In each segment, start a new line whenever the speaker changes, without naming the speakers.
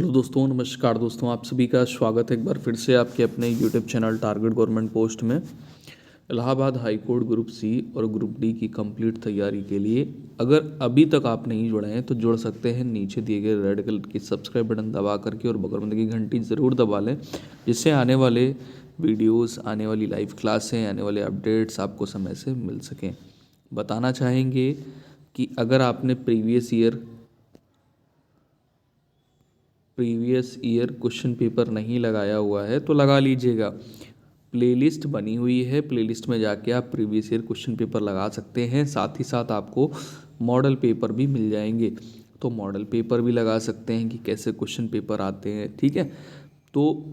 Hello दोस्तों, नमस्कार दोस्तों। आप सभी का स्वागत है एक बार फिर से आपके अपने YouTube channel target government post में। Allahabad high court group C और ग्रुप डी की कंप्लीट तैयारी के लिए अगर अभी तक आप नहीं जुड़े हैं तो जुड़ सकते हैं। नीचे दिए गए रेड कलर की सब्सक्राइब बटन दबा करके और बगल में लगी घंटी ज़रूर दबा लें, जिससे आने वाले वीडियोस, आने वाली लाइव क्लासें, आने वाले अपडेट्स आपको समय से मिल सकें। बताना चाहेंगे कि अगर आपने प्रीवियस ईयर क्वेश्चन पेपर नहीं लगाया हुआ है तो लगा लीजिएगा। प्लेलिस्ट बनी हुई है, प्लेलिस्ट में जाके आप प्रीवियस ईयर क्वेश्चन पेपर लगा सकते हैं। साथ ही साथ आपको मॉडल पेपर भी मिल जाएंगे, तो मॉडल पेपर भी लगा सकते हैं कि कैसे क्वेश्चन पेपर आते हैं। ठीक है, तो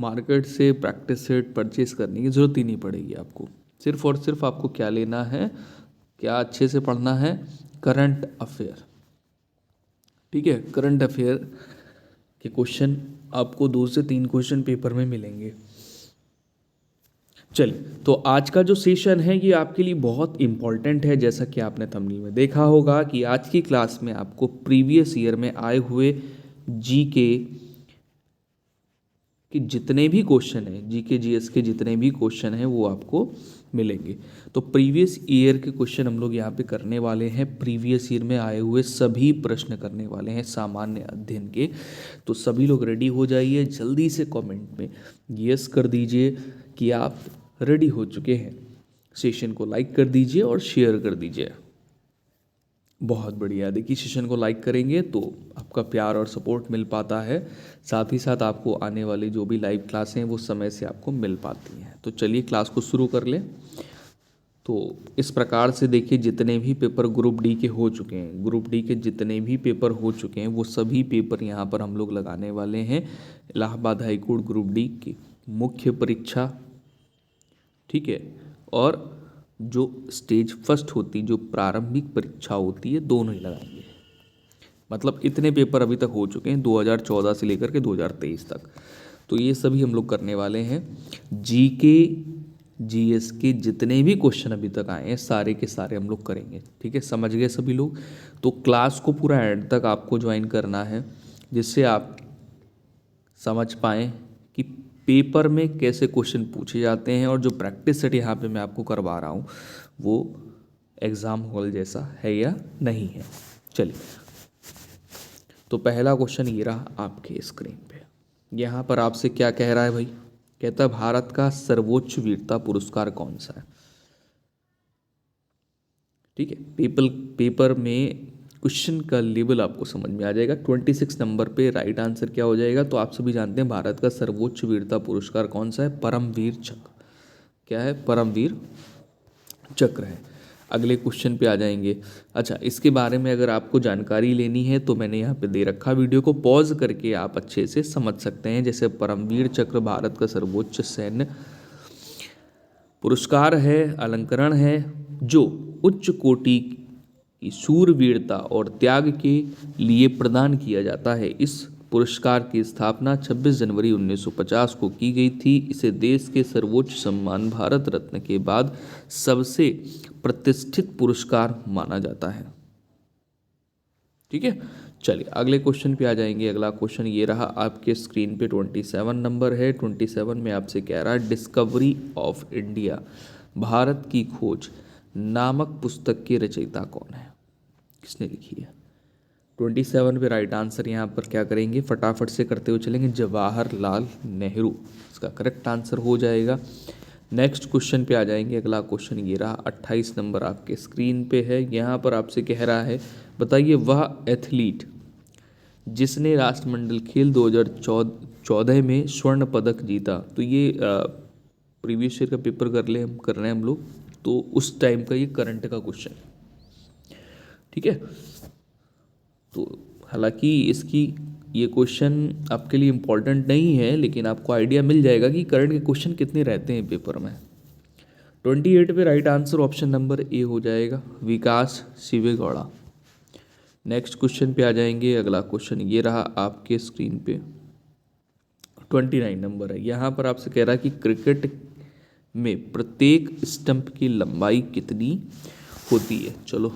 मार्केट से प्रैक्टिस सेट परचेज करने की ज़रूरत ही नहीं पड़ेगी आपको। सिर्फ और सिर्फ आपको क्या लेना है, क्या अच्छे से पढ़ना है, करंट अफेयर। ठीक है, करंट अफेयर के क्वेश्चन आपको 2 से 3 क्वेश्चन पेपर में मिलेंगे। चलिए, तो आज का जो सेशन है ये आपके लिए बहुत इंपॉर्टेंट है। जैसा कि आपने थंबनेल में देखा होगा कि आज की क्लास में आपको प्रीवियस ईयर में आए हुए जीके कि जितने भी क्वेश्चन हैं, जीके जीएस के जितने भी क्वेश्चन हैं वो आपको मिलेंगे। तो प्रीवियस ईयर के क्वेश्चन हम लोग यहाँ पे करने वाले हैं। प्रीवियस ईयर में आए हुए सभी प्रश्न करने वाले हैं सामान्य अध्ययन के। तो सभी लोग रेडी हो जाइए, जल्दी से कमेंट में यस कर दीजिए कि आप रेडी हो चुके हैं। सेशन को लाइक कर दीजिए और शेयर कर दीजिए। बहुत बढ़िया। देखिए, सेशन को लाइक करेंगे तो आपका प्यार और सपोर्ट मिल पाता है। साथ ही साथ आपको आने वाली जो भी लाइव क्लासें हैं वो समय से आपको मिल पाती हैं। तो चलिए क्लास को शुरू कर लें। तो इस प्रकार से देखिए, जितने भी पेपर ग्रुप डी के हो चुके हैं, ग्रुप डी के जितने भी पेपर हो चुके हैं वो सभी पेपर यहाँ पर हम लोग लगाने वाले हैं। Allahabad high court group D की मुख्य परीक्षा, ठीक है, और जो स्टेज फर्स्ट होती, जो प्रारंभिक परीक्षा होती है, दोनों ही लगाएंगे। मतलब इतने पेपर अभी तक हो चुके हैं 2014 से लेकर के 2023 तक। तो ये सभी हम लोग करने वाले हैं। जीके जीएस के जितने भी क्वेश्चन अभी तक आए हैं सारे के सारे हम लोग करेंगे। ठीक है, समझ गए सभी लोग। तो क्लास को पूरा एंड तक आपको ज्वाइन करना है, जिससे आप समझ पाएँ कि पेपर में कैसे क्वेश्चन पूछे जाते हैं और जो प्रैक्टिस सेट यहाँ पे मैं आपको करवा रहा हूँ वो एग्ज़ाम हॉल जैसा है या नहीं है। चलिए, तो पहला क्वेश्चन ये रहा आपके स्क्रीन पे। यहाँ पर आपसे क्या कह रहा है भाई? कहता है भारत का सर्वोच्च वीरता पुरस्कार कौन सा है? ठीक है, पेपर में क्वेश्चन का लेवल आपको समझ में आ जाएगा। 26 नंबर पे राइट आंसर क्या हो जाएगा? तो आप सभी जानते हैं भारत का सर्वोच्च वीरता पुरस्कार कौन सा है? परमवीर चक्र। क्या है? परमवीर चक्र है। अगले क्वेश्चन पे आ जाएंगे। अच्छा, इसके बारे में अगर आपको जानकारी लेनी है तो मैंने यहाँ पे दे रखा, वीडियो को पॉज करके आप अच्छे से समझ सकते हैं। जैसे परमवीर चक्र भारत का सर्वोच्च सैन्य पुरस्कार है, अलंकरण है, जो उच्च कोटि की शूरवीरता और त्याग के लिए प्रदान किया जाता है। इस पुरस्कार की स्थापना 26 जनवरी 1950 को की गई थी। इसे देश के सर्वोच्च सम्मान भारत रत्न के बाद सबसे प्रतिष्ठित पुरस्कार माना जाता है। ठीक है, चलिए अगले क्वेश्चन पे आ जाएंगे। अगला क्वेश्चन ये रहा आपके स्क्रीन पे, 27 नंबर है। 27 में आपसे कह रहा है डिस्कवरी ऑफ इंडिया, भारत की खोज नामक पुस्तक के रचयिता कौन है? किसने लिखी है? 27 पे राइट आंसर यहाँ पर क्या करेंगे, फटाफट से करते हुए चलेंगे, जवाहरलाल नेहरू इसका करेक्ट आंसर हो जाएगा। नेक्स्ट क्वेश्चन पे आ जाएंगे। अगला क्वेश्चन ये रहा 28 नंबर आपके स्क्रीन पे है। यहाँ पर आपसे कह रहा है बताइए वह एथलीट जिसने राष्ट्रमंडल खेल 2014 में स्वर्ण पदक जीता। तो ये प्रीवियस ईयर का पेपर कर रहे हैं हम लोग, तो उस टाइम का ये करंट का क्वेश्चन। ठीक है, तो हालांकि इसकी ये क्वेश्चन आपके लिए इम्पोर्टेंट नहीं है, लेकिन आपको आइडिया मिल जाएगा कि करंट के क्वेश्चन कितने रहते हैं पेपर में। 28 पे right answer option number A हो जाएगा, विकास शिवेगौड़ा। नेक्स्ट क्वेश्चन पे आ जाएंगे। अगला क्वेश्चन ये रहा आपके स्क्रीन पे, 29 नंबर है। यहाँ पर आपसे कह रहा है कि क्रिकेट में प्रत्येक स्टंप की लंबाई कितनी होती है? चलो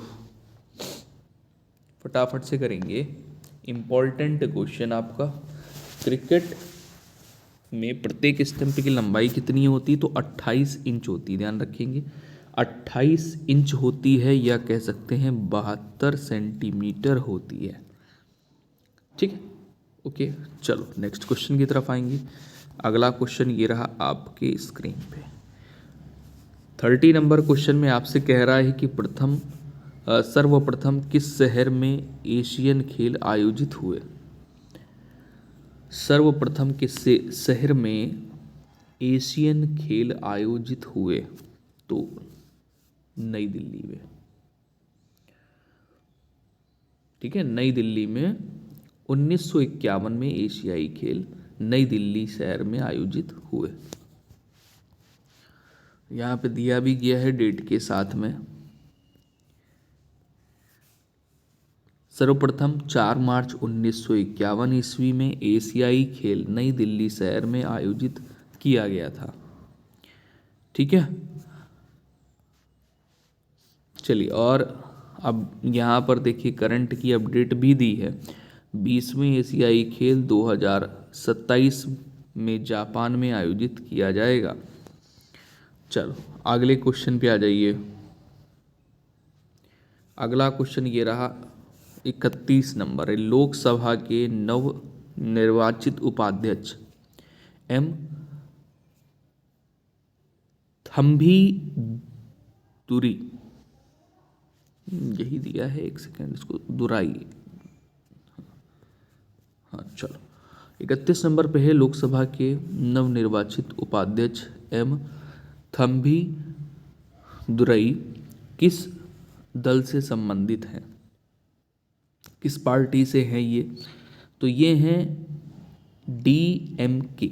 फटाफट से करेंगे। इम्पॉर्टेंट क्वेश्चन आपका, क्रिकेट में प्रत्येक स्टंप की लंबाई कितनी होती है? तो 28 इंच होती है, ध्यान रखेंगे 28 इंच होती है, या कह सकते हैं 72 सेंटीमीटर होती है। ठीक है, ओके। चलो नेक्स्ट क्वेश्चन की तरफ आएंगे। अगला क्वेश्चन ये रहा आपके स्क्रीन पे। 30 नंबर क्वेश्चन में आपसे कह रहा है कि सर्वप्रथम किस शहर में एशियन खेल आयोजित हुए? सर्वप्रथम किस शहर में एशियन खेल आयोजित हुए? तो नई दिल्ली में। ठीक है, नई दिल्ली में 1951 में एशियाई खेल नई दिल्ली शहर में आयोजित हुए। यहाँ पे दिया भी गया है डेट के साथ में। सर्वप्रथम 4 मार्च 1951 ईस्वी में एशियाई खेल नई दिल्ली शहर में आयोजित किया गया था। ठीक है, चलिए, और अब यहाँ पर देखिए करंट की अपडेट भी दी है। 20वें एशियाई खेल 2027 में जापान में आयोजित किया जाएगा। चलो अगले क्वेश्चन पे आ जाइए। अगला क्वेश्चन ये रहा 31 नंबर है। लोकसभा के नव निर्वाचित उपाध्यक्ष एम थम्भी दुरी, यही दिया है, एक सेकेंड इसको दुराई। हाँ चलो, 31 नंबर पे है लोकसभा के नवनिर्वाचित उपाध्यक्ष एम थम्भी दुरई किस दल से संबंधित हैं? किस पार्टी से हैं ये? तो ये हैं DMK।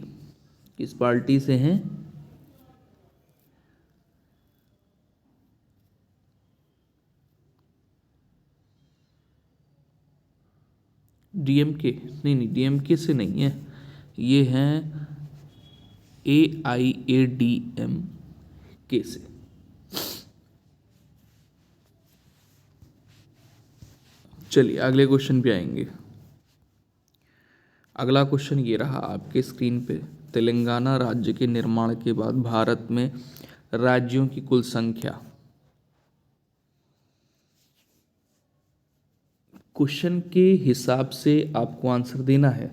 किस पार्टी से हैं? DMK नहीं, DMK से नहीं है, ये हैं AIADMK से। चलिए अगले क्वेश्चन पे आएंगे। अगला क्वेश्चन ये रहा आपके स्क्रीन पे। तेलंगाना राज्य के निर्माण के बाद भारत में राज्यों की कुल संख्या। क्वेश्चन के हिसाब से आपको आंसर देना है।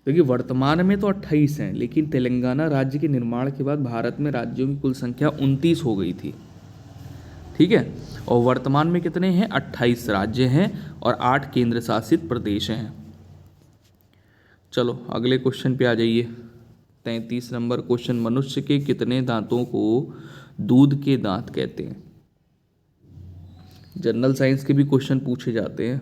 देखिए वर्तमान में तो 28 हैं, लेकिन तेलंगाना राज्य के निर्माण के बाद भारत में राज्यों की कुल संख्या 29 हो गई थी। ठीक है, और वर्तमान में कितने हैं? 28 राज्य हैं और 8 केंद्र शासित प्रदेश हैं। चलो अगले क्वेश्चन पे आ जाइए। 33 नंबर क्वेश्चन। मनुष्य के कितने दांतों को दूध के दांत कहते हैं? जनरल साइंस के भी क्वेश्चन पूछे जाते हैं।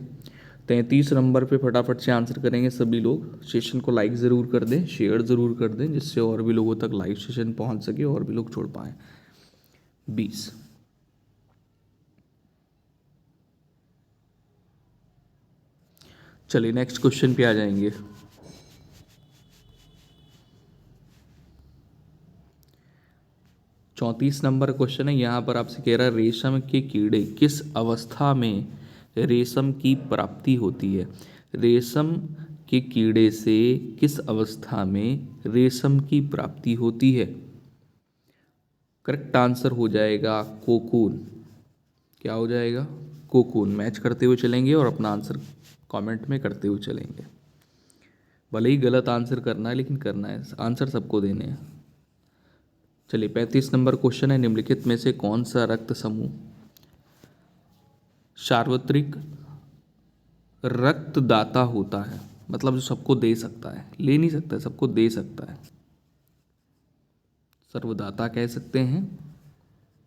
33 नंबर पे फटाफट से आंसर करेंगे सभी लोग। सेशन को लाइक ज़रूर कर दें, शेयर ज़रूर कर दें, जिससे और भी लोगों तक लाइव सेशन पहुंच सके और भी लोग छोड़ पाएँ। 20। चलिए नेक्स्ट क्वेश्चन पे आ जाएंगे। चौंतीस नंबर क्वेश्चन है। यहाँ पर आपसे कह रहा है रेशम के कीड़े किस अवस्था में रेशम की प्राप्ति होती है? रेशम के कीड़े से किस अवस्था में रेशम की प्राप्ति होती है? करेक्ट आंसर हो जाएगा कोकून। क्या हो जाएगा? कोकून। मैच करते हुए चलेंगे और अपना आंसर कमेंट में करते हुए चलेंगे। भले ही गलत आंसर करना है, लेकिन करना है, आंसर सबको देने हैं। चलिए 35 नंबर क्वेश्चन है। निम्नलिखित में से कौन सा रक्त समूह सार्वत्रिक रक्तदाता होता है? मतलब जो सबको दे सकता है, ले नहीं सकता है, सबको दे सकता है। सर्वदाता कह सकते हैं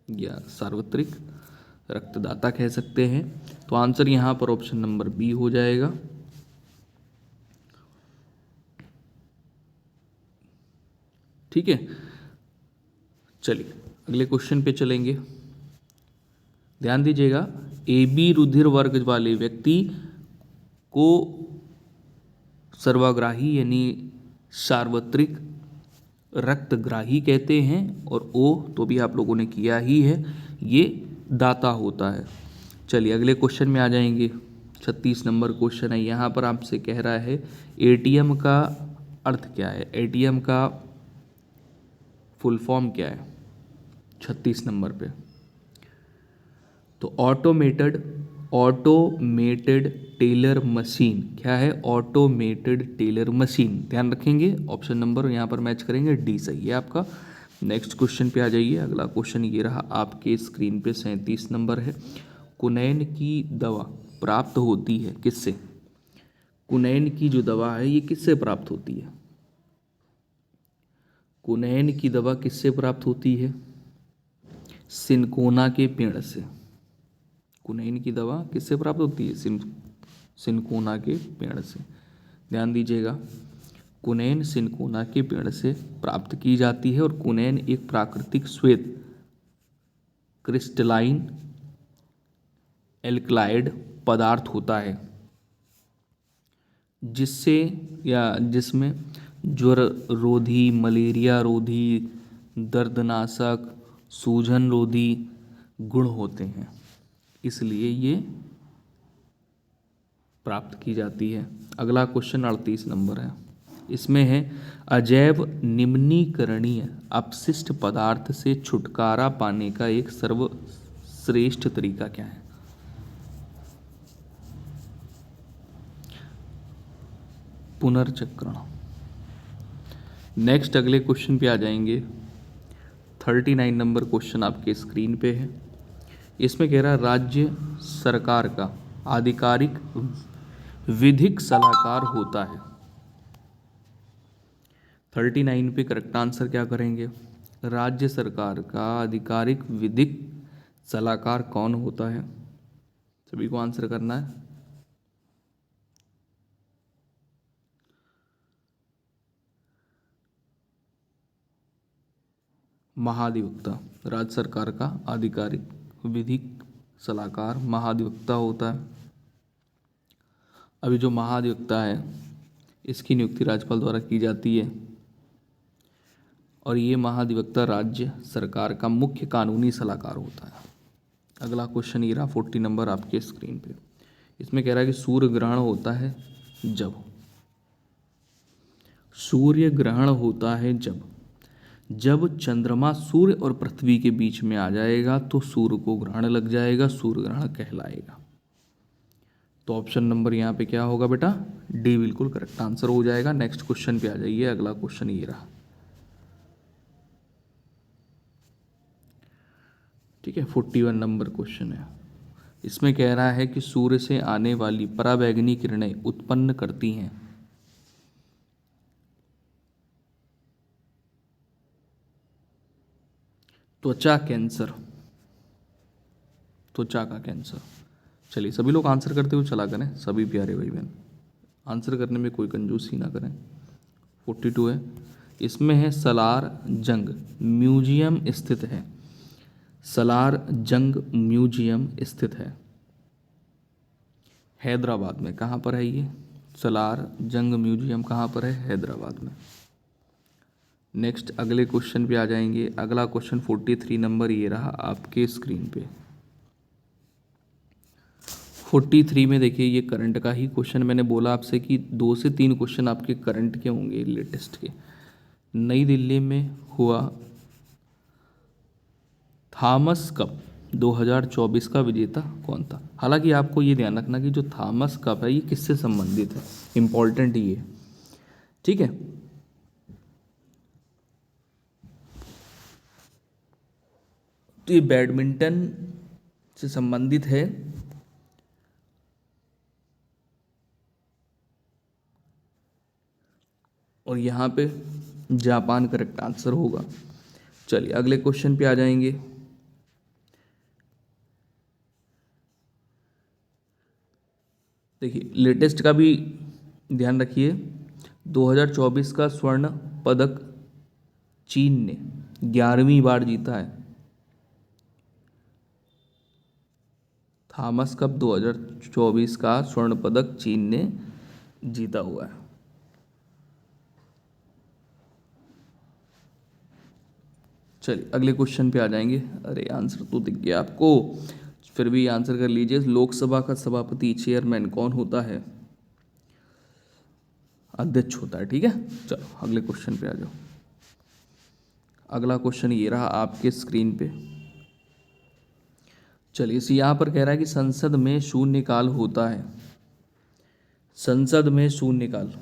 या सार्वत्रिक रक्तदाता कह सकते हैं। तो आंसर यहाँ पर ऑप्शन नंबर बी हो जाएगा। ठीक है, चलिए अगले क्वेश्चन पे चलेंगे। ध्यान दीजिएगा, AB रुधिर वर्ग वाले व्यक्ति को सर्वाग्राही यानी सार्वत्रिक रक्तग्राही कहते हैं, और ओ तो भी आप लोगों ने किया ही है, ये दाता होता है। चलिए अगले क्वेश्चन में आ जाएंगे। 36 नंबर क्वेश्चन है, यहाँ पर आपसे कह रहा है एटीएम का अर्थ क्या है, एटीएम का फुल फॉर्म क्या है 36 नंबर पे। तो ऑटोमेटेड टेलर मशीन क्या है, ऑटोमेटेड टेलर मशीन, ध्यान रखेंगे। ऑप्शन नंबर यहाँ पर मैच करेंगे, डी सही है आपका। नेक्स्ट क्वेश्चन पे आ जाइए। अगला क्वेश्चन ये रहा आपके स्क्रीन पे, 37 नंबर है। कुनैन की दवा प्राप्त होती है किससे, कुनैन की जो दवा है ये किससे प्राप्त होती है, कुनैन की दवा किससे प्राप्त होती है, सिनकोना के पेड़ से। कुनैन की दवा किससे प्राप्त होती है, सिनकोना के पेड़ से। ध्यान दीजिएगा, कुनैन सिनकोना के पेड़ से प्राप्त की जाती है, और कुनैन एक प्राकृतिक श्वेत क्रिस्टलाइन एल्कलाइड पदार्थ होता है, जिससे या जिसमें ज्वर रोधी, मलेरिया रोधी, दर्दनाशक, सूजन रोधी गुण होते हैं, इसलिए ये प्राप्त की जाती है। अगला क्वेश्चन 38 नंबर है, इसमें है अजैव निम्नीकरणीय अपशिष्ट पदार्थ से छुटकारा पाने का एक सर्वश्रेष्ठ तरीका क्या है। पुनर्चक्रण। नेक्स्ट अगले क्वेश्चन पे आ जाएंगे। 39 नंबर क्वेश्चन आपके स्क्रीन पे है। इसमें कह रहा है राज्य सरकार का आधिकारिक विधिक सलाहकार होता है। 39 पे करेक्ट आंसर क्या करेंगे, राज्य सरकार का आधिकारिक विधिक सलाहकार कौन होता है, सभी को आंसर करना है। महाधिवक्ता, राज्य सरकार का आधिकारिक विधिक सलाहकार महाधिवक्ता होता है। अभी जो महाधिवक्ता है इसकी नियुक्ति राज्यपाल द्वारा की जाती है, और ये महाधिवक्ता राज्य सरकार का मुख्य कानूनी सलाहकार होता है। अगला क्वेश्चन ये रहा 40 नंबर आपके स्क्रीन पे। इसमें कह रहा है कि सूर्य ग्रहण होता है जब, सूर्य ग्रहण होता है जब चंद्रमा सूर्य और पृथ्वी के बीच में आ जाएगा तो सूर्य को ग्रहण लग जाएगा, सूर्य ग्रहण कहलाएगा। तो ऑप्शन नंबर यहाँ पे क्या होगा बेटा, डी बिल्कुल करेक्ट आंसर हो जाएगा। नेक्स्ट क्वेश्चन पे आ जाइए। अगला क्वेश्चन ये रहा, ठीक है, 41 नंबर क्वेश्चन है। इसमें कह रहा है कि सूर्य से आने वाली पराबैंगनी किरणें उत्पन्न करती हैं त्वचा कैंसर, त्वचा का कैंसर। चलिए सभी लोग आंसर करते हुए चला करें, सभी प्यारे भाई बहन आंसर करने में कोई कंजूसी ना करें। 42 है, इसमें है सलार जंग म्यूजियम स्थित है, सलार जंग म्यूजियम स्थित है हैदराबाद में। कहाँ पर है ये सलार जंग म्यूजियम, कहाँ पर है, हैदराबाद में। नेक्स्ट अगले क्वेश्चन पे आ जाएंगे। अगला क्वेश्चन 43 नंबर ये रहा आपके स्क्रीन पे। 43 में देखिए ये करंट का ही क्वेश्चन, मैंने बोला आपसे कि 2 से 3 क्वेश्चन आपके करंट के होंगे, लेटेस्ट के। नई दिल्ली में हुआ थॉमस कप 2024 का विजेता कौन था। हालांकि आपको ये ध्यान रखना कि जो थॉमस कप है ये किससे संबंधित है, इंपॉर्टेंट ये, ठीक है। तो ये बैडमिंटन से संबंधित है, और यहाँ पे जापान करेक्ट आंसर होगा। चलिए अगले क्वेश्चन पे आ जाएंगे। देखिए लेटेस्ट का भी ध्यान रखिए। 2024 का स्वर्ण पदक चीन ने 11वीं बार जीता है। थॉमस कप 2024 का स्वर्ण पदक चीन ने जीता हुआ है। चलिए अगले क्वेश्चन पे आ जाएंगे। अरे आंसर तो दिख गया आपको, फिर भी आंसर कर लीजिए। लोकसभा का सभापति चेयरमैन कौन होता है? अध्यक्ष होता है, ठीक है। चलो अगले क्वेश्चन पे आ जाओ। अगला क्वेश्चन ये रहा आपके स्क्रीन पे। चलिए इस यहाँ पर कह रहा है कि संसद में शून्यकाल होता है। संसद में शून्यकाल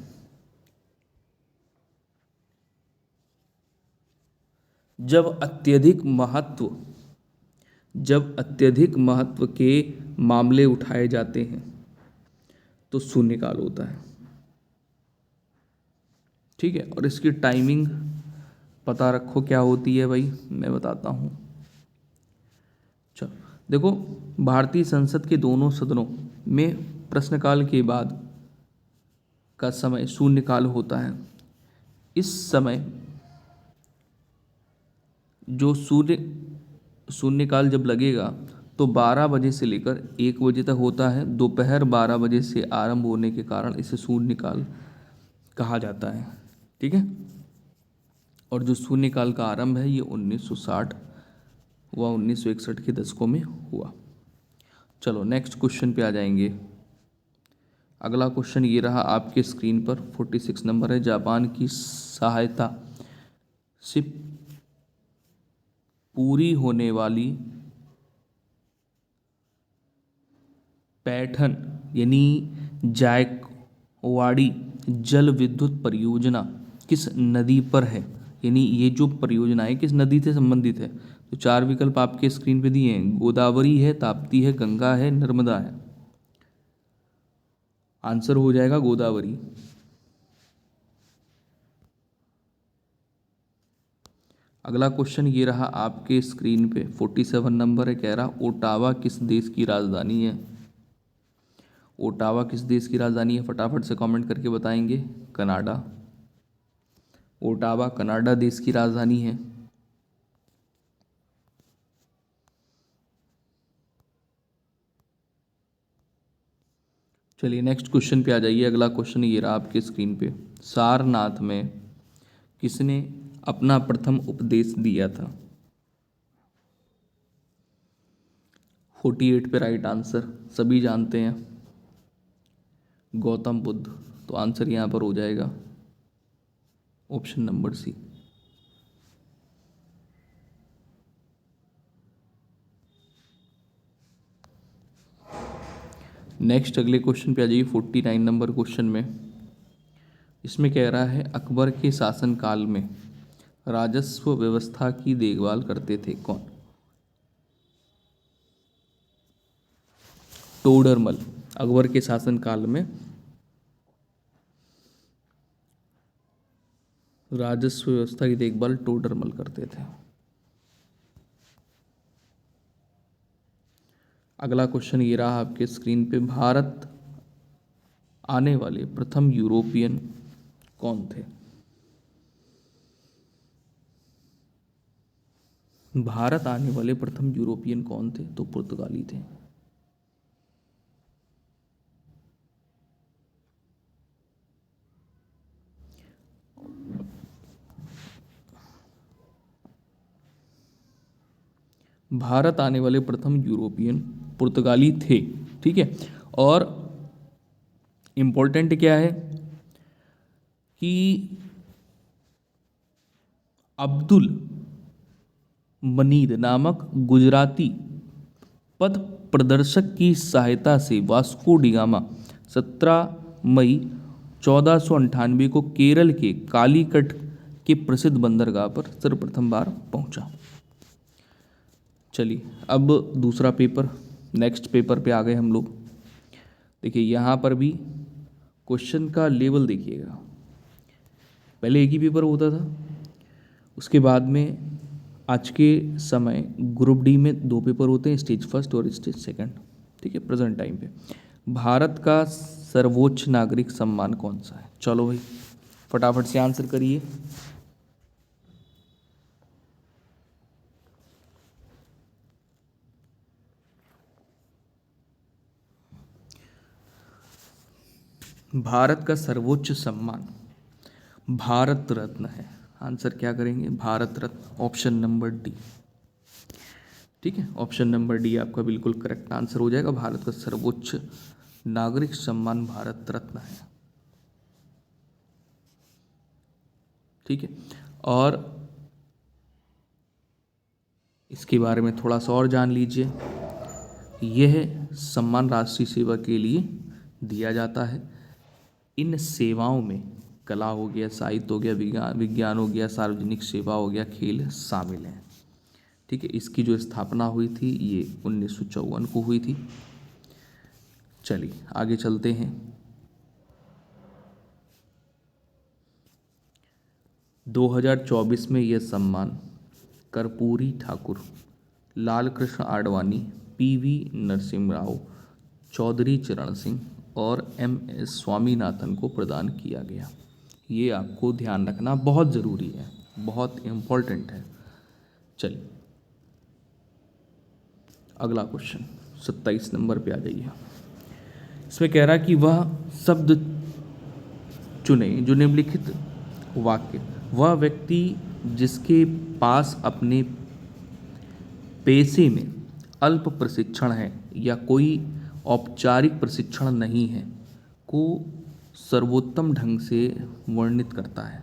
जब अत्यधिक महत्व के मामले उठाए जाते हैं तो शून्यकाल होता है, ठीक है। और इसकी टाइमिंग पता रखो क्या होती है भाई, मैं बताता हूँ। चलो देखो, भारतीय संसद के दोनों सदनों में प्रश्नकाल के बाद का समय शून्यकाल होता है। इस समय जो शून्यकाल जब लगेगा तो 12 बजे से लेकर 1 बजे तक होता है। दोपहर 12 बजे से आरंभ होने के कारण इसे शून्यकाल कहा जाता है, ठीक है। और जो शून्यकाल का आरंभ है ये 1960 व 1961 के दशकों में हुआ। चलो नेक्स्ट क्वेश्चन पे आ जाएंगे। अगला क्वेश्चन ये रहा आपके स्क्रीन पर, 46 नंबर है। जापान की सहायता से पूरी होने वाली पैठन यानी जायकवाड़ी जल विद्युत परियोजना किस नदी पर है? यानी ये जो परियोजना है किस नदी से संबंधित है? तो 4 विकल्प आपके स्क्रीन पे दिए हैं। गोदावरी है, ताप्ती है, गंगा है, नर्मदा है। आंसर हो जाएगा गोदावरी। अगला क्वेश्चन ये रहा आपके स्क्रीन पे, 47 नंबर है। कह रहा ओटावा किस देश की राजधानी है? ओटावा किस देश की राजधानी है? फटाफट से कमेंट करके बताएंगे। कनाडा। ओटावा कनाडा देश की राजधानी है। चलिए नेक्स्ट क्वेश्चन पे आ जाइए। अगला क्वेश्चन ये रहा आपके स्क्रीन पे। सारनाथ में किसने अपना प्रथम उपदेश दिया था? 48 पे राइट आंसर सभी जानते हैं, गौतम बुद्ध। तो आंसर यहाँ पर हो जाएगा ऑप्शन नंबर सी। नेक्स्ट अगले क्वेश्चन पे आ जाइए, 49 नंबर क्वेश्चन में। इसमें कह रहा है अकबर के शासनकाल में राजस्व व्यवस्था की देखभाल करते थे कौन? टोडरमल। अकबर के शासनकाल में राजस्व व्यवस्था की देखभाल टोडरमल करते थे। अगला क्वेश्चन ये रहा आपके स्क्रीन पे। भारत आने वाले प्रथम यूरोपियन कौन थे? भारत आने वाले प्रथम यूरोपियन कौन थे? तो पुर्तगाली थे। भारत आने वाले प्रथम यूरोपियन पुर्तगाली थे, ठीक है। और इम्पोर्टेंट क्या है कि अब्दुल मनीद नामक गुजराती पथ प्रदर्शक की सहायता से वास्को डी गामा 17 मई 1498 को केरल के कालीकट के प्रसिद्ध बंदरगाह पर सर्वप्रथम बार पहुंचा। चलिए अब दूसरा पेपर, नेक्स्ट पेपर पे आ गए हम लोग। देखिए यहाँ पर भी क्वेश्चन का लेवल देखिएगा। पहले एक ही पेपर होता था, उसके बाद में आज के समय ग्रुप डी में 2 पेपर होते हैं, स्टेज फर्स्ट और स्टेज सेकंड, ठीक है। प्रेजेंट टाइम पे भारत का सर्वोच्च नागरिक सम्मान कौन सा है? चलो भाई फटाफट से आंसर करिए। भारत का सर्वोच्च सम्मान भारत रत्न है। आंसर क्या करेंगे, Bharat Ratna, option number D. ठीक है, ऑप्शन नंबर डी आपका बिल्कुल करेक्ट आंसर हो जाएगा। भारत का सर्वोच्च नागरिक सम्मान भारत रत्न है। ठीक है, और इसके बारे में थोड़ा सा और जान लीजिए। यह सम्मान राष्ट्रीय सेवा के लिए दिया जाता है। इन सेवाओं में कला हो गया, साहित्य हो गया, विज्ञान हो गया, सार्वजनिक सेवा हो गया, खेल शामिल हैं। ठीक है, इसकी जो स्थापना हुई थी ये 1954 को हुई थी। चलिए आगे चलते हैं। 2024 में यह सम्मान कर्पूरी ठाकुर, लाल कृष्ण आडवाणी, पीवी नरसिम्हा राव, चौधरी चरण सिंह और MS स्वामीनाथन को प्रदान किया गया। ये आपको ध्यान रखना बहुत ज़रूरी है, बहुत इम्पोर्टेंट है। चलिए अगला क्वेश्चन 27 नंबर पे आ जाइए। इसमें कह रहा है कि वह शब्द चुने जो निम्नलिखित वाक्य, वह व्यक्ति जिसके पास अपने पेशे में अल्प प्रशिक्षण है या कोई औपचारिक प्रशिक्षण नहीं है, को सर्वोत्तम ढंग से वर्णित करता है।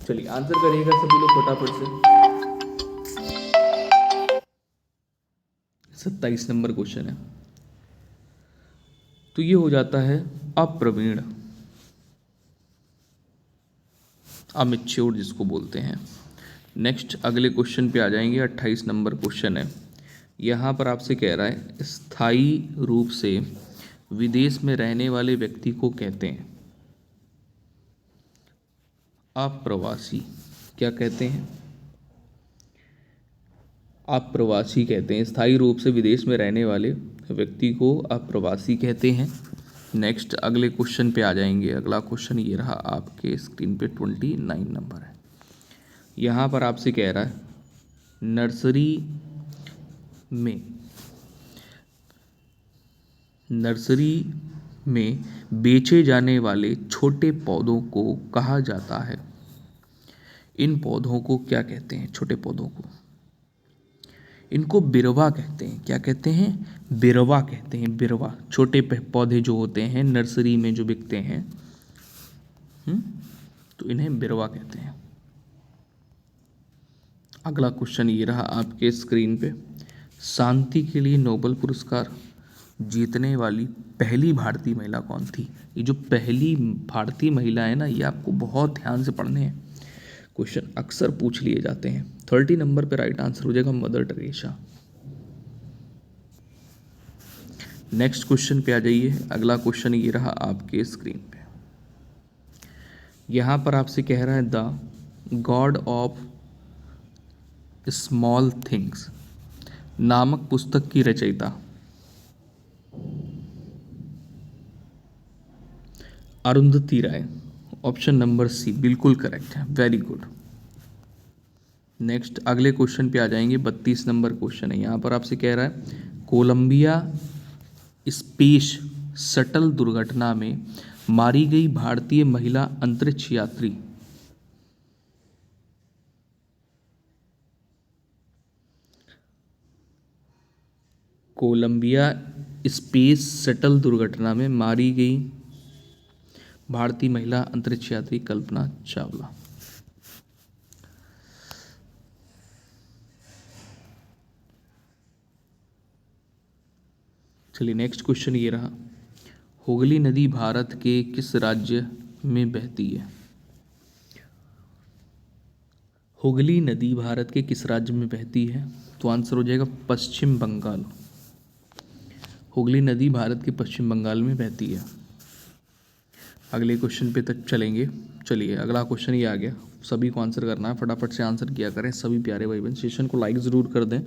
चलिए आंसर करिएगा सभी लोग फटाफट से। 27 नंबर क्वेश्चन है, तो ये हो जाता है अप्रवीण, अमेच्योर जिसको बोलते हैं। नेक्स्ट अगले क्वेश्चन पे आ जाएंगे। 28 नंबर क्वेश्चन है। यहाँ पर आपसे कह रहा है स्थायी रूप से विदेश में रहने वाले व्यक्ति को कहते हैं अप्रवासी। क्या कहते हैं, अप्रवासी कहते हैं। स्थायी रूप से विदेश में रहने वाले व्यक्ति को अप्रवासी कहते हैं। नेक्स्ट अगले क्वेश्चन पे आ जाएंगे। अगला क्वेश्चन ये रहा आपके स्क्रीन पे 29 नंबर है। यहाँ पर आपसे कह रहा है नर्सरी में बेचे जाने वाले छोटे पौधों को कहा जाता है। इन पौधों को क्या कहते हैं, छोटे पौधों को? इनको बिरवा कहते हैं। क्या कहते हैं, बिरवा कहते हैं। बिरवा छोटे पौधे जो होते हैं नर्सरी में जो बिकते हैं, तो इन्हें बिरवा कहते हैं। अगला क्वेश्चन ये रहा आपके स्क्रीन पे, शांति के लिए नोबेल पुरस्कार जीतने वाली पहली भारतीय महिला कौन थी? ये जो पहली भारतीय महिला है ना, ये आपको बहुत ध्यान से पढ़ने हैं। क्वेश्चन अक्सर पूछ लिए जाते हैं। 30 नंबर पे राइट आंसर हो जाएगा मदर टेरेसा। नेक्स्ट क्वेश्चन पे आ जाइए। अगला क्वेश्चन ये रहा आपके स्क्रीन पे। यहाँ पर आपसे कह रहा है the God of small things नामक पुस्तक की रचयिता अरुंधति राय। ऑप्शन नंबर सी बिल्कुल करेक्ट है, वेरी गुड। नेक्स्ट अगले क्वेश्चन पे आ जाएंगे। 32 नंबर क्वेश्चन है। यहाँ पर आपसे कह रहा है कोलंबिया स्पेस शटल दुर्घटना में मारी गई भारतीय महिला अंतरिक्ष यात्री कोलंबिया स्पेस शटल दुर्घटना में मारी गई भारतीय महिला अंतरिक्ष यात्री कल्पना चावला। चलिए नेक्स्ट क्वेश्चन ये रहा, हुगली नदी भारत के किस राज्य में बहती है? हुगली नदी भारत के किस राज्य में बहती है? तो आंसर हो जाएगा पश्चिम बंगाल। हुगली नदी भारत के पश्चिम बंगाल में बहती है। अगले क्वेश्चन पे तक चलेंगे। चलिए अगला क्वेश्चन ये आ गया, सभी को आंसर करना है, फटाफट से आंसर किया करें सभी प्यारे भाई बहन। सेशन को लाइक ज़रूर कर दें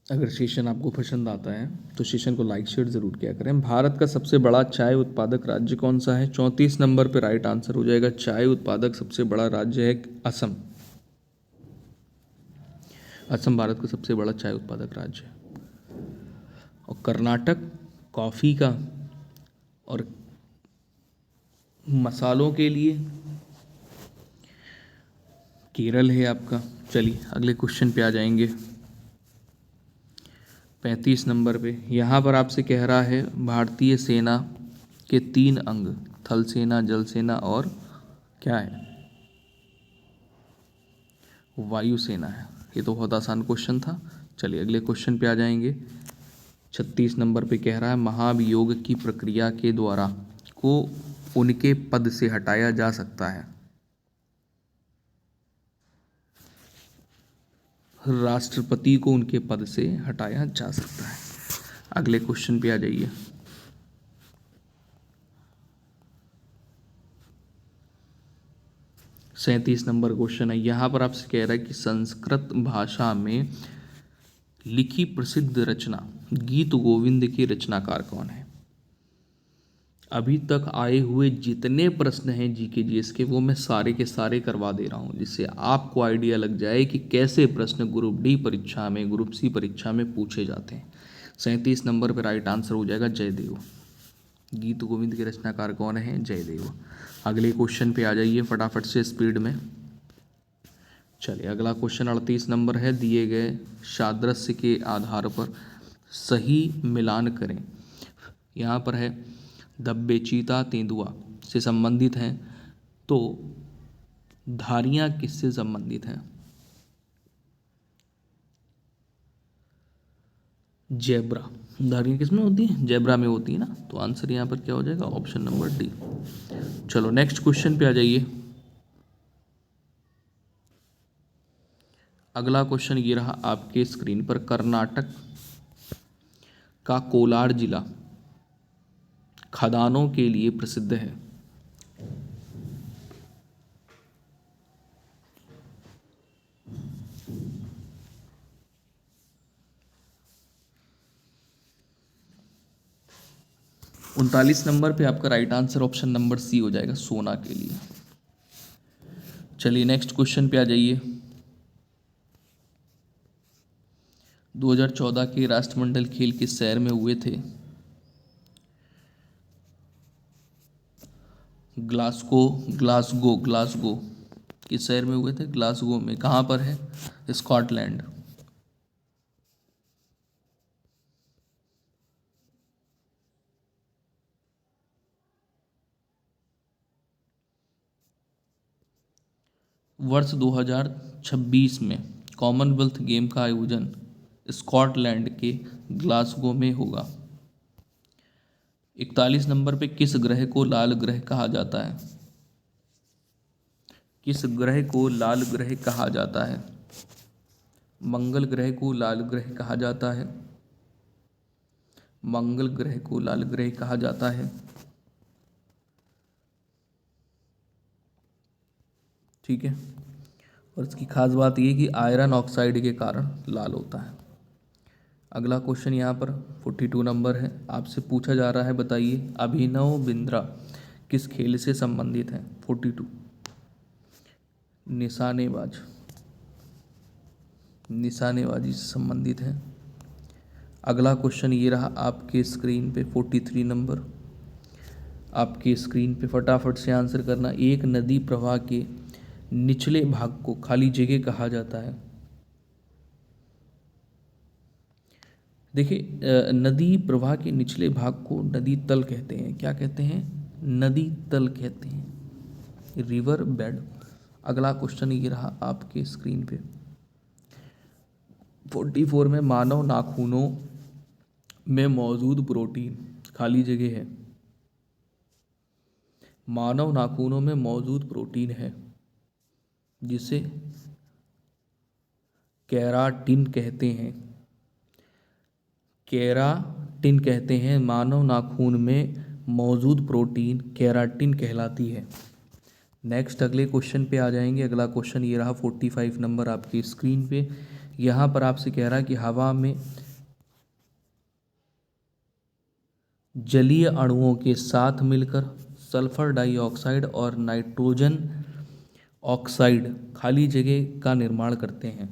अगर सेशन आपको पसंद आता है, तो सेशन को लाइक शेयर ज़रूर किया करें। भारत का सबसे बड़ा चाय उत्पादक राज्य कौन सा है? 34 नंबर पे राइट आंसर हो जाएगा, चाय उत्पादक सबसे बड़ा राज्य है असम। असम भारत का सबसे बड़ा चाय उत्पादक राज्य है। और कर्नाटक कॉफ़ी का और मसालों के लिए, केरल है आपका। चलिए अगले क्वेश्चन पे आ जाएंगे। 35 नंबर पे यहाँ पर आपसे कह रहा है भारतीय सेना के 3 अंग, थल सेना, जल सेना और क्या है, वायुसेना है। ये तो बहुत आसान क्वेश्चन था। चलिए अगले क्वेश्चन पे आ जाएंगे। 36 नंबर पे कह रहा है महाभियोग की प्रक्रिया के द्वारा को उनके पद से हटाया जा सकता है। राष्ट्रपति को उनके पद से हटाया जा सकता है। अगले क्वेश्चन पे आ जाइए। 37 नंबर क्वेश्चन है। यहाँ पर आपसे कह रहा है कि संस्कृत भाषा में लिखी प्रसिद्ध रचना गीत गोविंद के रचनाकार कौन है। अभी तक आए हुए जितने प्रश्न हैं जीके जीएस के, वो मैं सारे के सारे करवा दे रहा हूँ, जिससे आपको आइडिया लग जाए कि कैसे प्रश्न ग्रुप डी परीक्षा में, ग्रुप सी परीक्षा में पूछे जाते हैं। 37 नंबर पर राइट आंसर हो जाएगा जयदेव। गीत गोविंद के रचनाकार कौन है, जयदेव। अगले क्वेश्चन पे आ जाइए फटाफट से स्पीड में। चलिए अगला क्वेश्चन 38 नंबर है। दिए गए सादृश्य के आधार पर सही मिलान करें। यहाँ पर है धब्बे चीता तेंदुआ से संबंधित हैं, तो धारियाँ किससे संबंधित हैं। जेब्रा। धारियाँ किस में होती हैं, जेब्रा में होती है ना। तो आंसर यहाँ पर क्या हो जाएगा, ऑप्शन नंबर डी। चलो नेक्स्ट क्वेश्चन पे आ जाइए। अगला क्वेश्चन ये रहा आपके स्क्रीन पर। कर्नाटक का कोलार जिला खदानों के लिए प्रसिद्ध है। उनतालीस नंबर पे आपका right answer option number C हो जाएगा, सोना के लिए। चलिए नेक्स्ट क्वेश्चन पे आ जाइए। 2014 के राष्ट्रमंडल खेल किस शहर में हुए थे। ग्लासगो किस शहर में हुए थे, ग्लासगो में। कहाँ पर है, स्कॉटलैंड। वर्ष 2026 में कॉमनवेल्थ गेम का आयोजन स्कॉटलैंड के ग्लासगो में होगा। 41 नंबर पे किस ग्रह को लाल ग्रह कहा जाता है। किस ग्रह को लाल ग्रह कहा जाता है। मंगल ग्रह को लाल ग्रह कहा जाता है। मंगल ग्रह को लाल ग्रह कहा जाता है। ठीक है। और इसकी खास बात यह कि आयरन ऑक्साइड के कारण लाल होता है। अगला क्वेश्चन यहाँ पर 42 नंबर है। आपसे पूछा जा रहा है, बताइए अभिनव बिंद्रा किस खेल से संबंधित है। 42 निशानेबाजी से संबंधित है। अगला क्वेश्चन ये रहा आपके स्क्रीन पे 43 नंबर। आपके स्क्रीन पे फटाफट से आंसर करना। एक नदी प्रवाह के निचले भाग को खाली जगह कहा जाता है। देखिए नदी प्रवाह के निचले भाग को नदी तल कहते हैं। क्या कहते हैं, नदी तल कहते हैं, रिवर बेड। अगला क्वेश्चन ये रहा आपके स्क्रीन पे 44 में मानव नाखूनों में मौजूद प्रोटीन, खाली जगह है। मानव नाखूनों में मौजूद प्रोटीन है जिसे केराटिन कहते हैं। केराटिन कहते हैं। मानव नाखून में मौजूद प्रोटीन केराटिन कहलाती है। नेक्स्ट अगले क्वेश्चन पे आ जाएंगे। अगला क्वेश्चन ये रहा 45 नंबर आपकी स्क्रीन पे। यहाँ पर आपसे कह रहा है कि हवा में जलीय अणुओं के साथ मिलकर सल्फर डाइऑक्साइड और नाइट्रोजन ऑक्साइड खाली जगह का निर्माण करते हैं।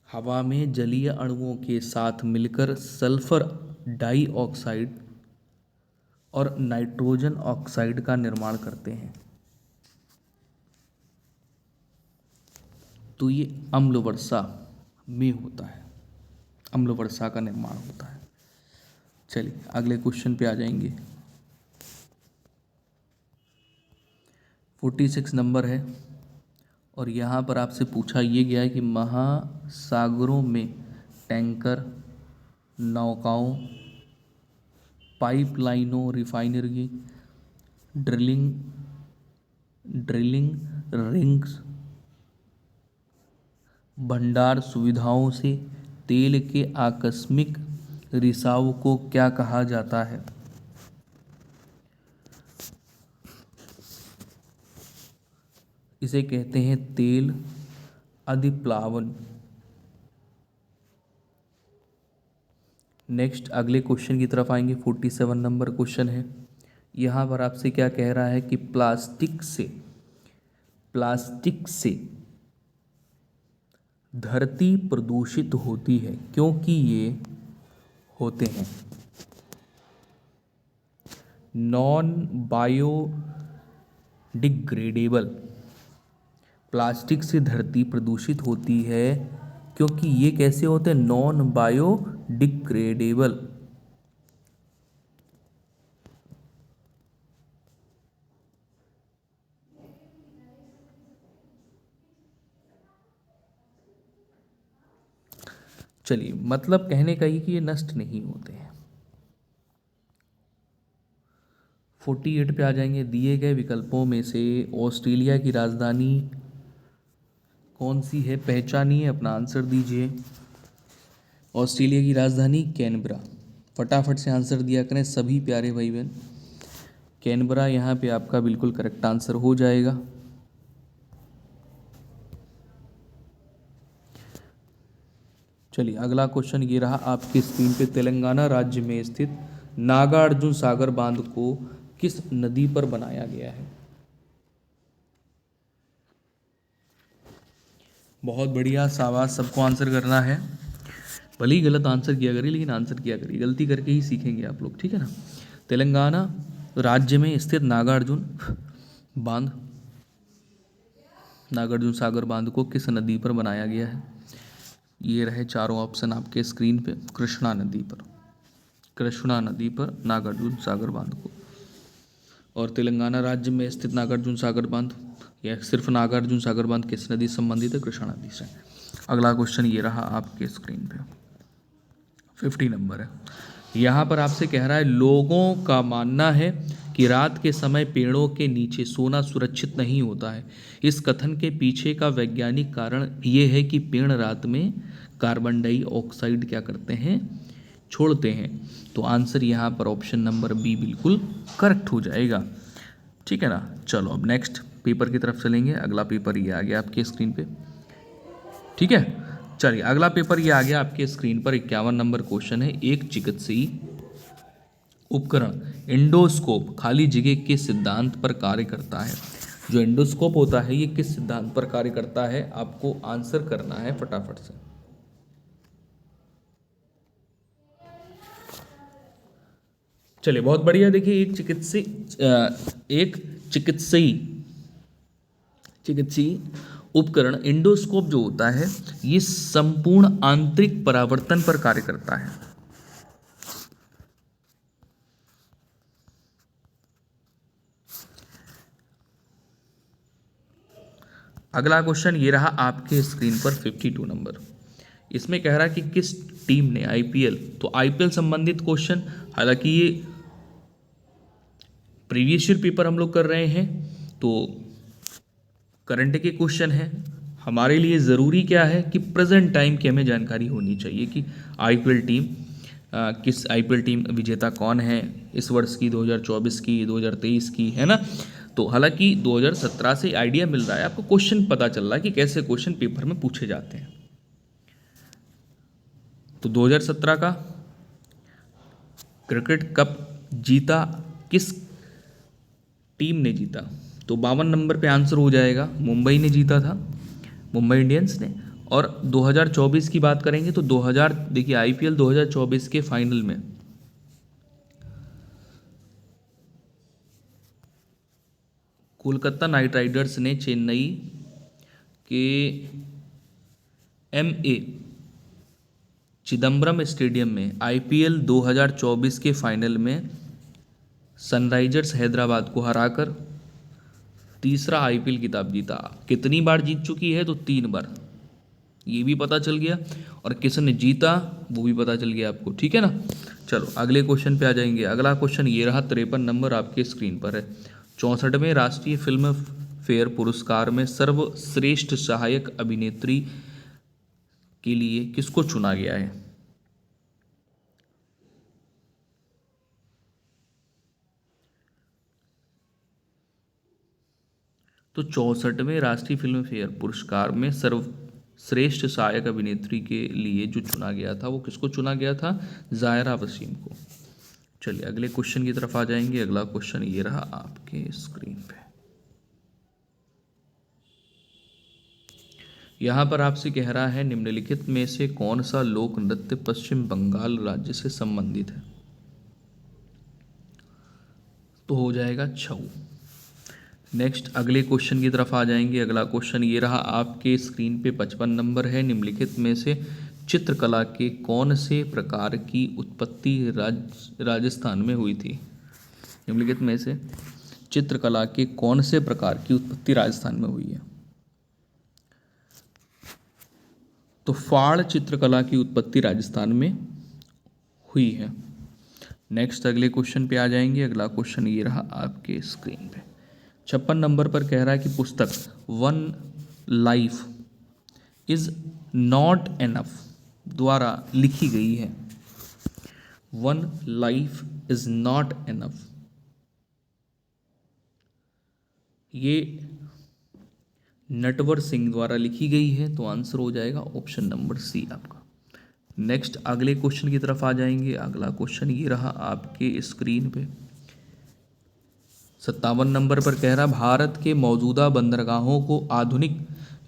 हवा में जलीय अणुओं के साथ मिलकर सल्फर डाइऑक्साइड और नाइट्रोजन ऑक्साइड का निर्माण करते हैं। तो ये अम्ल वर्षा में होता है, अम्ल वर्षा का निर्माण होता है। चलिए अगले क्वेश्चन पे आ जाएंगे। 46 नंबर है और यहाँ पर आपसे पूछा ये गया है कि महासागरों में टैंकर, नौकाओं, पाइपलाइनों, रिफाइनरी, ड्रिलिंग रिंग्स, भंडार सुविधाओं से तेल के आकस्मिक रिसाव को क्या कहा जाता है? इसे कहते हैं तेल अधिप्लावन। नेक्स्ट अगले क्वेश्चन की तरफ आएंगे। 47 नंबर क्वेश्चन है। यहाँ पर आपसे क्या कह रहा है कि प्लास्टिक से धरती प्रदूषित होती है क्योंकि ये होते हैं नॉन बायोडिग्रेडेबल। प्लास्टिक से धरती प्रदूषित होती है क्योंकि ये कैसे होते हैं? Non biodegradable. चलिए मतलब कहने का ही कि ये नष्ट नहीं होते हैं। 48 पे आ जाएंगे। दिए गए विकल्पों में से ऑस्ट्रेलिया की राजधानी कौन सी है? पहचानिए, अपना आंसर दीजिए। ऑस्ट्रेलिया की राजधानी कैनबरा। फटाफट से आंसर दिया करें सभी प्यारे भाई बहन। कैनबरा यहाँ पे आपका बिल्कुल करेक्ट आंसर हो जाएगा। चलिए अगला क्वेश्चन ये रहा आपकी स्क्रीन पे। तेलंगाना राज्य में स्थित नागार्जुन सागर बांध को किस नदी पर बनाया गया है? बहुत बढ़िया, शाबाश। सबको आंसर करना है, भले ही गलत आंसर किया करिए लेकिन आंसर किया करिए, गलती करके ही सीखेंगे आप लोग, ठीक है ना। तेलंगाना राज्य में स्थित नागार्जुन सागर बांध को किस नदी पर बनाया गया है? ये रहे चारों ऑप्शन आपके स्क्रीन पे। कृष्णा नदी पर नागार्जुन सागर बांध को। और तेलंगाना राज्य में स्थित नागार्जुन सागर बांध या सिर्फ नागार्जुन सागर बांध किस नदी से संबंधित है? कृष्णा नदी से। अगला क्वेश्चन ये रहा आपके स्क्रीन पे। 50 नंबर है। यहाँ पर आपसे कह रहा है लोगों का मानना है कि रात के समय पेड़ों के नीचे सोना सुरक्षित नहीं होता है। इस कथन के पीछे का वैज्ञानिक कारण ये है कि पेड़ रात में कार्बन डाइऑक्साइड क्या करते हैं? छोड़ते हैं। तो आंसर यहाँ पर ऑप्शन नंबर बी बिल्कुल करेक्ट हो जाएगा, ठीक है ना। चलो अब नेक्स्ट पेपर की तरफ चलेंगे। अगला पेपर ये आ गया आपके स्क्रीन पे, ठीक है। चलिए अगला पेपर ये आ गया आपके स्क्रीन पर। 51 नंबर क्वेश्चन है। एक चिकित्सीय उपकरण एंडोस्कोप खाली जगह के सिद्धांत पर कार्य करता है। जो एंडोस्कोप होता है ये किस सिद्धांत पर कार्य करता है? आपको आंसर करना है फटाफट से। चलिए बहुत बढ़िया। देखिए एक चिकित्सीय उपकरण एंडोस्कोप जो होता है ये संपूर्ण आंतरिक परावर्तन पर कार्य करता है। अगला क्वेश्चन ये रहा आपके स्क्रीन पर। 52 नंबर। इसमें कह रहा है कि किस टीम ने आईपीएल, तो आईपीएल संबंधित क्वेश्चन, हालांकि ये प्रीवियस ईयर पेपर हम लोग कर रहे हैं तो करंट के क्वेश्चन है। हमारे लिए ज़रूरी क्या है कि प्रेजेंट टाइम की हमें जानकारी होनी चाहिए कि आईपीएल टीम विजेता कौन है इस वर्ष की, 2024 की, 2023 की, है ना। तो हालांकि 2017 से आइडिया मिल रहा है आपको, क्वेश्चन पता चल रहा है कि कैसे क्वेश्चन पेपर में पूछे जाते हैं। तो 2017 का क्रिकेट कप जीता किस टीम ने जीता? तो 52 नंबर पे आंसर हो जाएगा, मुंबई ने जीता था, मुंबई इंडियंस ने। और 2024 की बात करेंगे तो 2000 देखिए आईपीएल 2024 के फाइनल में कोलकाता नाइट राइडर्स ने चेन्नई के एमए चिदम्बरम स्टेडियम में आईपीएल 2024 के फाइनल में सनराइजर्स हैदराबाद को हराकर तीसरा आईपीएल खिताब जीता। कितनी बार जीत चुकी है? तो 3 बार, ये भी पता चल गया, और किसने जीता वो भी पता चल गया आपको, ठीक है ना। चलो अगले क्वेश्चन पे आ जाएंगे। अगला क्वेश्चन ये रहा, 53 नंबर आपके स्क्रीन पर है। 64वें राष्ट्रीय फिल्म फेयर पुरस्कार में सर्वश्रेष्ठ सहायक अभिनेत्री के लिए किसको चुना गया है? तो 64वें राष्ट्रीय फिल्म फेयर पुरस्कार में सर्वश्रेष्ठ सहायक अभिनेत्री के लिए जो चुना गया था वो किसको चुना गया था? जायरा वसीम को। चलिए अगले क्वेश्चन की तरफ आ जाएंगे। अगला क्वेश्चन ये रहा आपके स्क्रीन पे। यहाँ पर आपसे कह रहा है निम्नलिखित में से कौन सा लोक नृत्य पश्चिम बंगाल राज्य से संबंधित है? तो हो जाएगा छऊ। नेक्स्ट अगले क्वेश्चन की तरफ आ जाएंगे। अगला क्वेश्चन ये रहा आपके स्क्रीन पे, 55 नंबर है। निम्नलिखित में से चित्रकला के कौन से प्रकार की उत्पत्ति राजस्थान में हुई थी? निम्नलिखित में से चित्रकला के कौन से प्रकार की उत्पत्ति राजस्थान में हुई है? तो फाड़ चित्रकला की उत्पत्ति राजस्थान में हुई है। नेक्स्ट अगले क्वेश्चन पे आ जाएंगे। अगला क्वेश्चन ये रहा आपके स्क्रीन पे, 56 नंबर पर कह रहा है कि पुस्तक one life is not enough द्वारा लिखी गई है। One life is not enough, ये नटवर सिंह द्वारा लिखी गई है। तो आंसर हो जाएगा ऑप्शन नंबर सी आपका। नेक्स्ट अगले क्वेश्चन की तरफ आ जाएंगे। अगला क्वेश्चन ये रहा आपके स्क्रीन पे, 57 नंबर पर कह रहा, भारत के मौजूदा बंदरगाहों को आधुनिक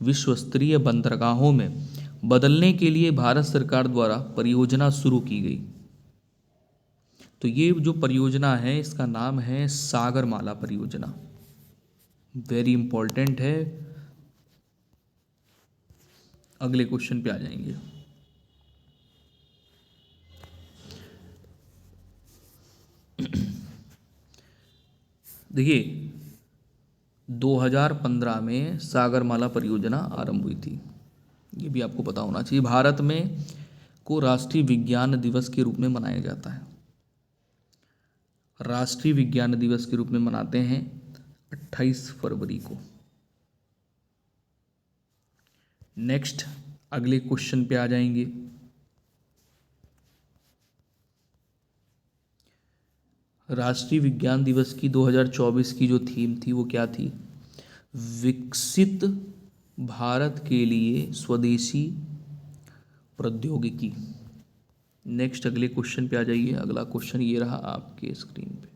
विश्व स्तरीय बंदरगाहों में बदलने के लिए भारत सरकार द्वारा परियोजना शुरू की गई। तो ये जो परियोजना है इसका नाम है सागरमाला परियोजना। वेरी इंपॉर्टेंट है। अगले क्वेश्चन पे आ जाएंगे। देखिए 2015 में सागरमाला परियोजना आरंभ हुई थी, ये भी आपको पता होना चाहिए। भारत में को राष्ट्रीय विज्ञान दिवस के रूप में मनाया जाता है। राष्ट्रीय विज्ञान दिवस के रूप में मनाते हैं 28 फरवरी को। नेक्स्ट अगले क्वेश्चन पे आ जाएंगे। राष्ट्रीय विज्ञान दिवस की 2024 की जो थीम थी वो क्या थी? विकसित भारत के लिए स्वदेशी प्रौद्योगिकी। नेक्स्ट अगले क्वेश्चन पे आ जाइए। अगला क्वेश्चन ये रहा आपके स्क्रीन पे,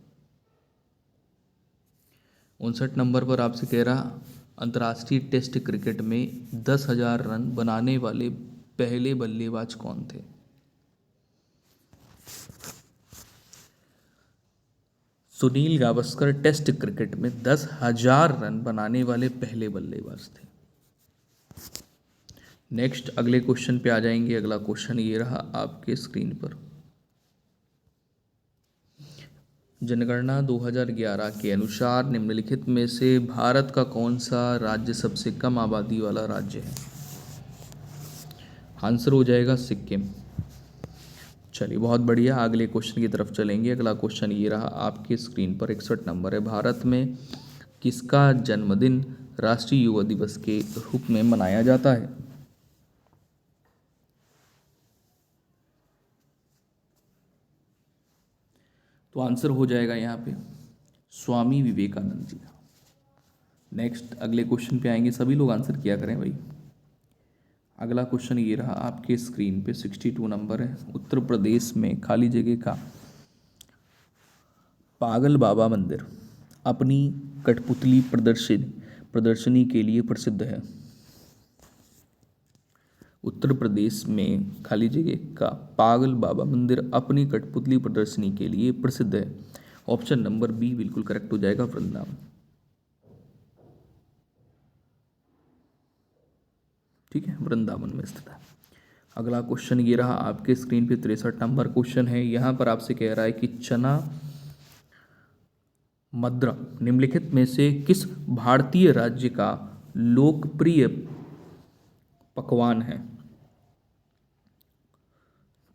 59 नंबर पर आपसे कह रहा, अंतर्राष्ट्रीय टेस्ट क्रिकेट में 10,000 रन बनाने वाले पहले बल्लेबाज कौन थे? सुनील गावस्कर टेस्ट क्रिकेट में 10,000 रन बनाने वाले पहले बल्लेबाज थे। नेक्स्ट अगले क्वेश्चन पे आ जाएंगे। अगला क्वेश्चन ये रहा आपके स्क्रीन पर, जनगणना 2011 के अनुसार निम्नलिखित में से भारत का कौन सा राज्य सबसे कम आबादी वाला राज्य है? आंसर हो जाएगा सिक्किम। चलिए बहुत बढ़िया, अगले क्वेश्चन की तरफ चलेंगे। अगला क्वेश्चन ये रहा आपके स्क्रीन पर, 61 नंबर है। भारत में किसका जन्मदिन राष्ट्रीय युवा दिवस के रूप में मनाया जाता है? तो आंसर हो जाएगा यहाँ पे स्वामी विवेकानंद जी। नेक्स्ट अगले क्वेश्चन पे आएंगे, सभी लोग आंसर किया करें भाई। अगला क्वेश्चन ये रहा आपके स्क्रीन पे, 62 नंबर है। उत्तर प्रदेश में खाली जगह का पागल बाबा मंदिर अपनी कठपुतली प्रदर्शनी के लिए प्रसिद्ध है। उत्तर प्रदेश में खाली जगह का पागल बाबा मंदिर अपनी कठपुतली प्रदर्शनी के लिए प्रसिद्ध है? ऑप्शन नंबर बी बिल्कुल करेक्ट हो जाएगा, वृंदावन। ठीक है, वृंदावन में स्थित है। अगला क्वेश्चन ये रहा आपके स्क्रीन पे, 63 नंबर क्वेश्चन है। यहाँ पर आपसे कह रहा है कि चना मद्रा निम्नलिखित में से किस भारतीय राज्य का लोकप्रिय पकवान है?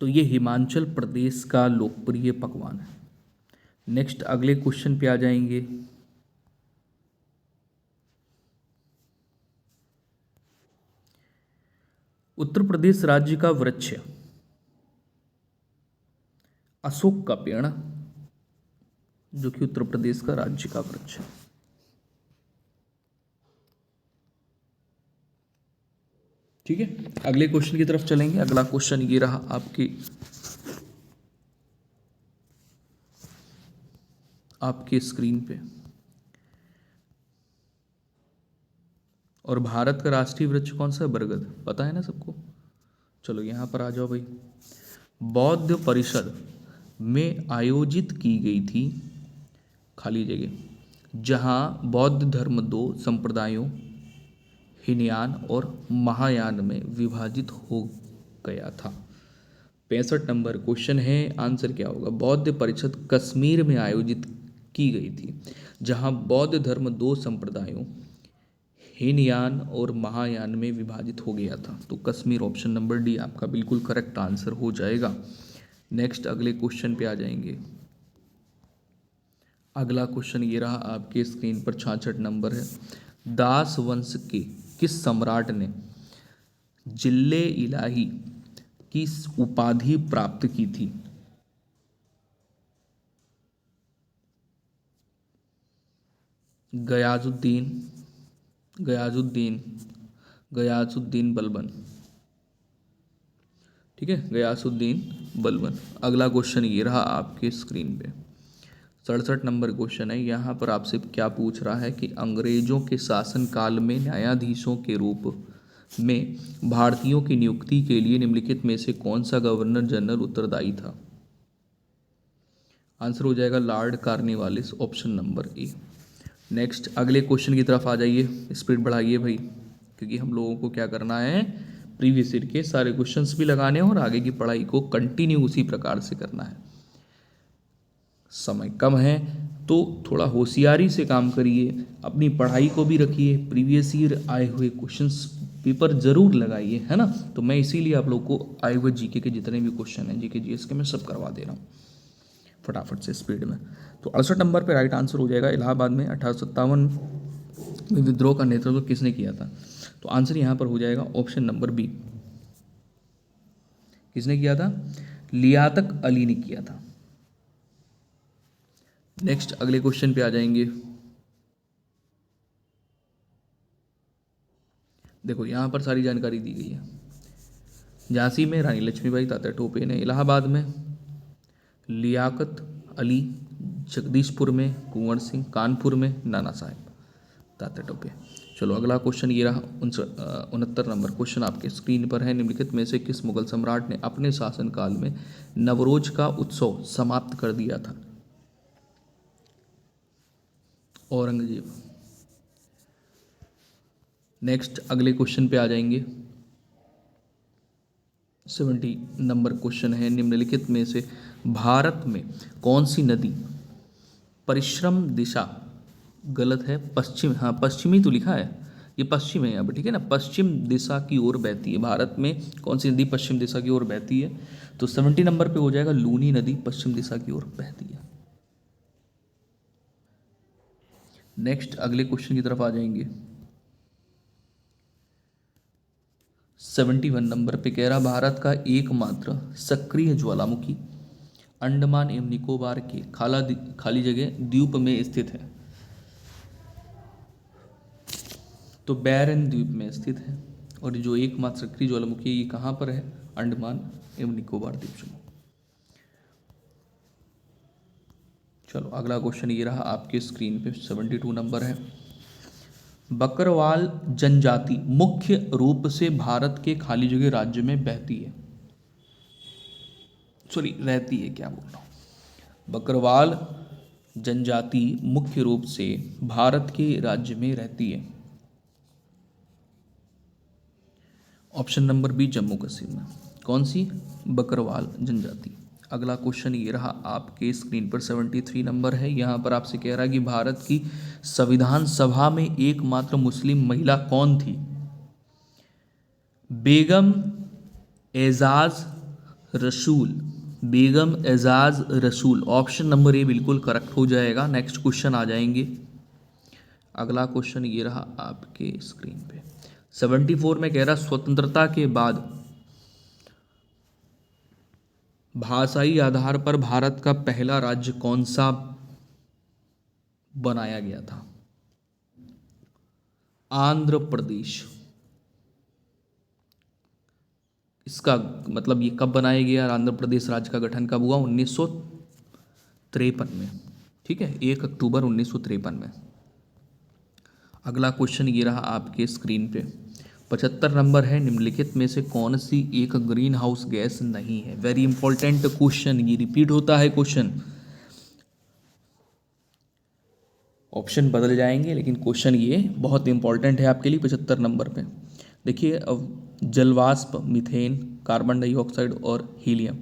तो ये हिमाचल प्रदेश का लोकप्रिय पकवान है। नेक्स्ट अगले क्वेश्चन पे आ जाएंगे। उत्तर प्रदेश राज्य का वृक्ष अशोक का पेड़, जो कि उत्तर प्रदेश का राज्य का वृक्ष है। ठीक है, अगले क्वेश्चन की तरफ चलेंगे। अगला क्वेश्चन ये रहा आपके स्क्रीन पे। और भारत का राष्ट्रीय वृक्ष कौन सा है? बरगद, पता है ना सबको। चलो यहाँ पर आ जाओ भाई। बौद्ध परिषद में आयोजित की गई थी खाली जगह जहाँ बौद्ध धर्म दो संप्रदायों हीनयान और महायान में विभाजित हो गया था। 65 नंबर क्वेश्चन है, आंसर क्या होगा? बौद्ध परिषद कश्मीर में आयोजित की गई थी जहाँ बौद्ध धर्म दो संप्रदायों हीनयान और महायान में विभाजित हो गया था। तो कश्मीर, ऑप्शन नंबर डी आपका बिल्कुल करेक्ट आंसर हो जाएगा। नेक्स्ट अगले क्वेश्चन पे आ जाएंगे। अगला क्वेश्चन ये रहा आपके स्क्रीन पर, 66 नंबर है। दास वंश के किस सम्राट ने जिल्ले इलाही की उपाधि प्राप्त की थी? गयाजुद्दीन, गयाजुद्दीन, गयासुद्दीन बलबन। ठीक है, गयासुद्दीन बलबन। अगला क्वेश्चन ये रहा आपके स्क्रीन पे, 67 नंबर क्वेश्चन है। यहाँ पर आपसे क्या पूछ रहा है कि अंग्रेजों के शासनकाल में न्यायाधीशों के रूप में भारतीयों की नियुक्ति के लिए निम्नलिखित में से कौन सा गवर्नर जनरल उत्तरदायी था? आंसर हो जाएगा Lord Cornwallis, option number A. Next अगले क्वेश्चन की तरफ आ जाइए, स्पीड बढ़ाइए भाई, क्योंकि हम लोगों को क्या करना है, प्रीवियस ईयर के सारे क्वेश्चंस भी लगाने हैं और आगे की पढ़ाई को कंटिन्यू उसी प्रकार से करना है। समय कम है तो थोड़ा होशियारी से काम करिए, अपनी पढ़ाई को भी रखिए, प्रीवियस ईयर आए हुए क्वेश्चंस पेपर जरूर लगाइए, है ना। तो मैं इसीलिए आप लोग को आए हुए जीके के जितने भी क्वेश्चन हैं, जीके जीएस के, मैं सब करवा दे रहा हूँ फटाफट से स्पीड में। तो 68 नंबर पे राइट आंसर हो जाएगा, इलाहाबाद में 1857 में विद्रोह का नेतृत्व किसने किया था? तो आंसर यहाँ पर हो जाएगा ऑप्शन नंबर बी। किसने किया था? लियाकत अली ने किया था। नेक्स्ट अगले क्वेश्चन पे आ जाएंगे। देखो यहाँ पर सारी जानकारी दी गई है। झांसी में रानी लक्ष्मीबाई, तात्या टोपे ने। इलाहाबाद में लियाकत अली, जगदीशपुर में कुंवर सिंह, कानपुर में नाना साहेब, तात्या टोपे। चलो अगला क्वेश्चन ये रहा, 69 नंबर क्वेश्चन आपके स्क्रीन पर है। निम्नलिखित में से किस मुगल सम्राट ने अपने शासनकाल में नवरोज का उत्सव समाप्त कर दिया था? औरंगजेब। नेक्स्ट अगले क्वेश्चन पे आ जाएंगे। 70 नंबर क्वेश्चन है। निम्नलिखित में से भारत में कौन सी नदी परिश्रम दिशा, गलत है, पश्चिम, हाँ पश्चिमी तो लिखा है, ये पश्चिम है यहाँ पर, ठीक है ना, पश्चिम दिशा की ओर बहती है। भारत में कौन सी नदी पश्चिम दिशा की ओर बहती है? तो 70 नंबर पे हो जाएगा लूनी नदी पश्चिम दिशा की ओर बहती है। नेक्स्ट अगले क्वेश्चन की तरफ आ जाएंगे। 71 नंबर पे कह रहा, भारत का एकमात्र सक्रिय ज्वालामुखी अंडमान एवं निकोबार के खाली जगह द्वीप में स्थित है। तो बैरन द्वीप में स्थित है। और जो एकमात्र सक्रिय ज्वालामुखी ये कहाँ पर है? अंडमान एवं निकोबार द्वीप समूह। चलो अगला क्वेश्चन ये रहा आपके स्क्रीन पे, 72 नंबर है। बकरवाल जनजाति मुख्य रूप से भारत के खाली जगह राज्य में बहती है, सॉरी रहती है, क्या बोल रहा हूँ। बकरवाल जनजाति मुख्य रूप से भारत के राज्य में रहती है। Option number B Jammu Kashmir में। कौन सी? बकरवाल जनजाति। अगला क्वेश्चन ये रहा आपके स्क्रीन पर, 73 नंबर है। यहाँ पर आपसे कह रहा है कि भारत की संविधान सभा में एकमात्र मुस्लिम महिला कौन थी? बेगम एजाज रसूल। बेगम एजाज रसूल। ऑप्शन नंबर ए बिल्कुल करेक्ट हो जाएगा। नेक्स्ट क्वेश्चन आ जाएंगे। अगला क्वेश्चन ये रहा आपके स्क्रीन पे, 74 में कह रहा स्वतंत्रता के बाद भाषाई आधार पर भारत का पहला राज्य कौन सा बनाया गया था? आंध्र प्रदेश। इसका मतलब ये कब बनाया गया? आंध्र प्रदेश राज्य का गठन कब हुआ? 1953 में। ठीक है, 1 अक्टूबर 1953 में। अगला क्वेश्चन ये रहा आपके स्क्रीन पे, 75 नंबर है। निम्नलिखित में से कौन सी एक ग्रीन हाउस गैस नहीं है? वेरी इंपॉर्टेंट क्वेश्चन, ये रिपीट होता है क्वेश्चन। ऑप्शन बदल जाएंगे लेकिन क्वेश्चन ये बहुत इंपॉर्टेंट है आपके लिए 75 नंबर पे। देखिए, अब जलवाष्प, मीथेन, कार्बन डाइऑक्साइड और हीलियम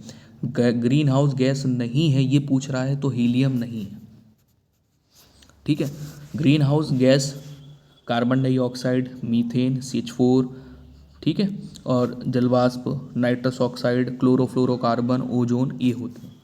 ग्रीन हाउस गैस नहीं है, ये पूछ रहा है, तो हीलियम नहीं है। ठीक है, green house gas carbon dioxide, methane, CH4, ठीक है, और जलवाष्प, नाइट्रस ऑक्साइड, क्लोरोफ्लोरोकार्बन, ओजोन, ये होते हैं।